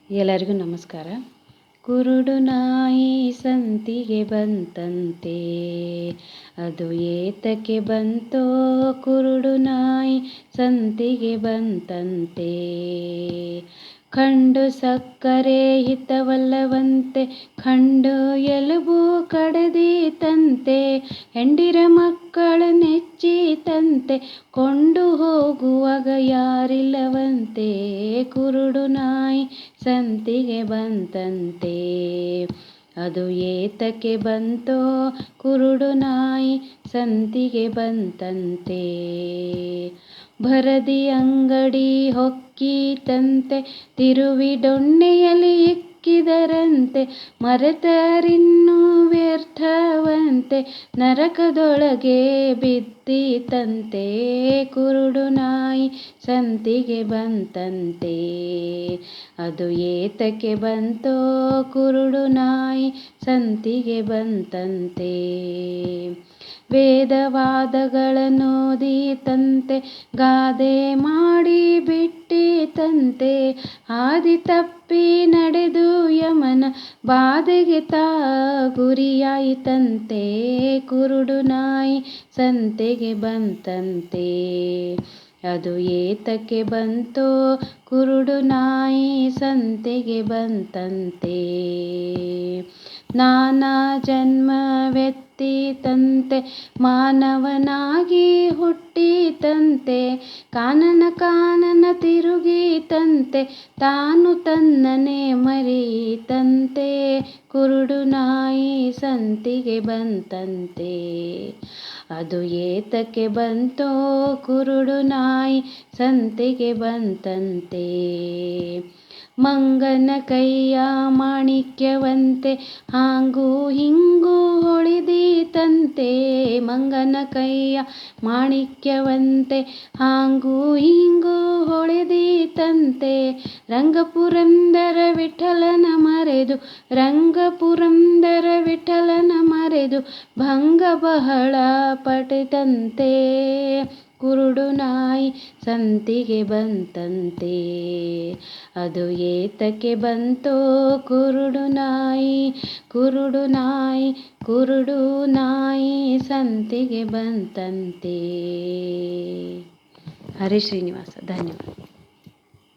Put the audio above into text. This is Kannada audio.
ಎಲ್ಲರಿಗೂ ನಮಸ್ಕಾರ. ಕುರುಡು ನಾಯಿ ಸಂತಿಗೆ ಬಂತಂತೆ, ಅದು ಏತಕ್ಕೆ ಬಂತೋ ಕುರುಡು ನಾಯಿ ಸಂತಿಗೆ ಬಂತಂತೆ. ಕಂಡು ಸಕ್ಕರೆ ಹಿತವಲ್ಲವಂತೆ, ಕಂಡು ಎಲುಬು ಕಡದೀತಂತೆ. ಹೆಂಡಿರ ಮಕ್ಕಳ ನೆಚ್ಚಿತಂತೆ, ಕೊಂಡು ಹೋಗುವಾಗ ಯಾರಿಲ್ಲವಂತೆ. ಕುರುಡು ನಾಯಿ ಸಂತಿಗೆ ಬಂತಂತೆ, ಅದು ಏತಕ್ಕೆ ಬಂತೋ ಕುರುಡು ನಾಯಿ ಸಂತಿಗೆ ಬಂತಂತೆ. ಭರದಿ ಅಂಗಡಿ ಹೊಕ್ಕೀತಂತೆ, ತಿರುವಿ ಡೊಣ್ಣೆಯಲ್ಲಿ ಇಕ್ಕಿದರಂತೆ. ಮರೆತರಿನ್ನೂ ವ್ಯರ್ಥವಂತೆ, ನರಕದೊಳಗೆ ಬಿದ್ದೀತಂತೆ. ಕುರುಡು ನಾಯಿ ಸಂತಿಗೆ ಬಂತಂತೆ, ಅದು ಏತಕ್ಕೆ ಬಂತೋ ಕುರುಡು ನಾಯಿ ಸಂತಿಗೆ ಬಂತಂತೆ. ವೇದವಾದಗಳನ್ನು ಓದೀತಂತೆ, ಗಾದೆ ಮಾಡಿ ಬಿಟ್ಟೀತಂತೆ. ಹಾದಿ ತಪ್ಪಿ ನಡೆದು ಯಮನ ಬಾಧೆಗೆ ಗುರಿಯಾಯಿತಂತೆ. ಕುರುಡು ನಾಯಿ ಸಂತೆಗೆ ಬಂತಂತೆ, ಅದು ಏತಕ್ಕೆ ಬಂತೋ ಕುರುಡು ನಾಯಿ ಸಂತೆಗೆ ಬಂತಂತೆ. ನಾನಾ ಜನ್ಮವೆತ್ತೀತಂತೆ, ಮಾನವನಾಗಿ ಹುಟ್ಟೀತಂತೆ. ಕಾನನ ತಿರುಗೀತಂತೆ, ತಾನು ತನ್ನನ್ನೇ ಮರೆಯಿತಂತೆ. ಕುರುಡು ನಾಯಿ ಸಂತಿಗೆ ಬಂತಂತೆ, ಅದು ಏತಕ್ಕೆ ಬಂತೋ ಕುರುಡು ನಾಯಿ ಸಂತೆಗೆ ಬಂತಂತೆ. ಮಂಗನ ಕೈಯ ಮಾಣಿಕ್ಯವಂತೆ, ಹಾಂಗೂ ಹಿಂಗೂ ಹೊಳೆದೀತಂತೆ. ಮಂಗನ ಕೈಯ ಮಾಣಿಕ್ಯವಂತೆ, ಹಾಂಗೂ ಹಿಂಗೂ ಹೊಳೆದೀತಂತೆ. ರಂಗಪುರಂದರ ವಿಠಲನ ಮರೆದು, ರಂಗಪುರಂದರ ವಿಠಲನ ಮರೆದು, ಭಂಗ ಬಹಳ ಪಟ್ಟಿತಂತೆ. ಕುರುಡು ನಾಯಿ ಸಂತಿಗೆ ಬಂತಂತೆ, ಅದು ಏತಕ್ಕೆ ಬಂತೋ ಕುರುಡು ನಾಯಿ. ಕುರುಡು ನಾಯಿ ಕುರುಡು ನಾಯಿ ಸಂತಿಗೆ ಬಂತಂತೆ. ಹರಿ ಶ್ರೀನಿವಾಸ. ಧನ್ಯವಾದ.